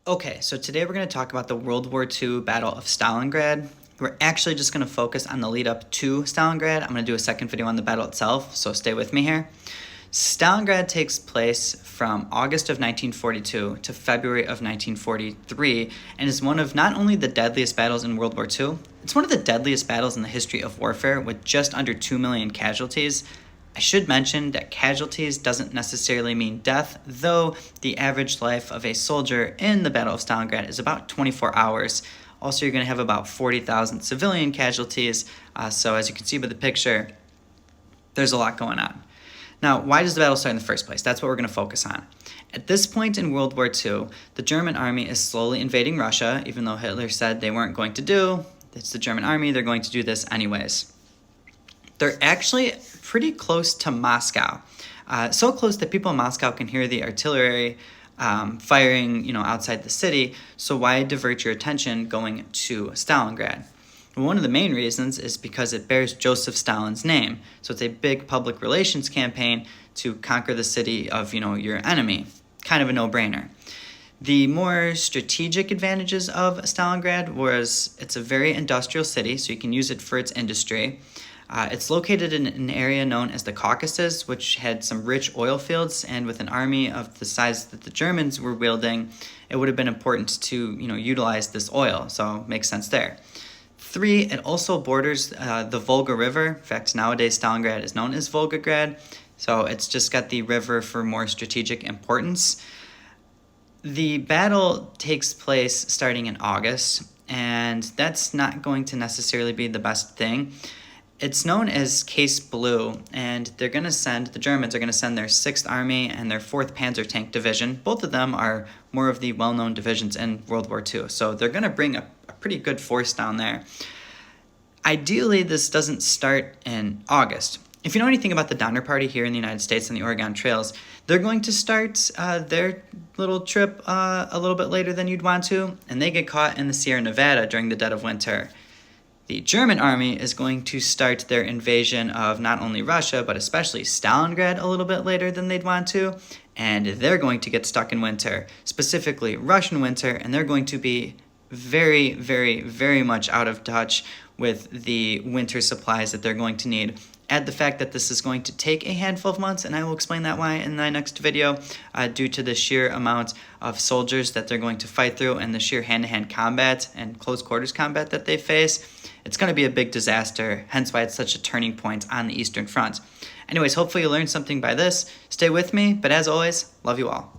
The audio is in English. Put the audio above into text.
Okay, so today we're going to talk about the World War II Battle of Stalingrad. We're actually just going to focus on the lead up to Stalingrad. I'm going to do a second video on the battle itself, so stay with me here. Stalingrad takes place from August of 1942 to February of 1943 and is one of not only the deadliest battles in World War II, it's one of the deadliest battles in the history of warfare with just under 2 million casualties. I should mention that casualties doesn't necessarily mean death, though the average life of a soldier in the Battle of Stalingrad is about 24 hours. Also, you're going to have about 40,000 civilian casualties, so as you can see by the picture, there's a lot going on. Now, why does the battle start in the first place? That's what we're going to focus on. At this point in World War II, the German army is slowly invading Russia, even though Hitler said they weren't going to do. It's the German army, they're going to do this anyways. They're actually pretty close to Moscow. So close that people in Moscow can hear the artillery firing, outside the city. So why divert your attention going to Stalingrad? One of the main reasons is because it bears Joseph Stalin's name. So it's a big public relations campaign to conquer the city of, your enemy. Kind of a no-brainer. The more strategic advantages of Stalingrad was it's a very industrial city, so you can use it for its industry. It's located in an area known as the Caucasus, which had some rich oil fields, and with an army of the size that the Germans were wielding, it would have been important to utilize this oil, so it makes sense there. 3, it also borders the Volga River. In fact, nowadays Stalingrad is known as Volgograd, so it's just got the river for more strategic importance. The battle takes place starting in August, and that's not going to necessarily be the best thing. It's known as Case Blue, and the Germans are going to send their 6th Army and their 4th Panzer Tank Division. Both of them are more of the well-known divisions in World War II, so they're going to bring a pretty good force down there. Ideally, this doesn't start in August. If you know anything about the Donner Party here in the United States and the Oregon Trails, they're going to start their little trip a little bit later than you'd want to, and they get caught in the Sierra Nevada during the dead of winter. The German army is going to start their invasion of not only Russia, but especially Stalingrad a little bit later than they'd want to, and they're going to get stuck in winter, specifically Russian winter, and they're going to be very, very, very much out of touch with the winter supplies that they're going to need. Add the fact that this is going to take a handful of months, and I will explain that why in the next video, due to the sheer amount of soldiers that they're going to fight through and the sheer hand-to-hand combat and close quarters combat that they face. It's going to be a big disaster, hence why it's such a turning point on the Eastern Front. Anyways, hopefully you learned something by this. Stay with me, but as always, love you all.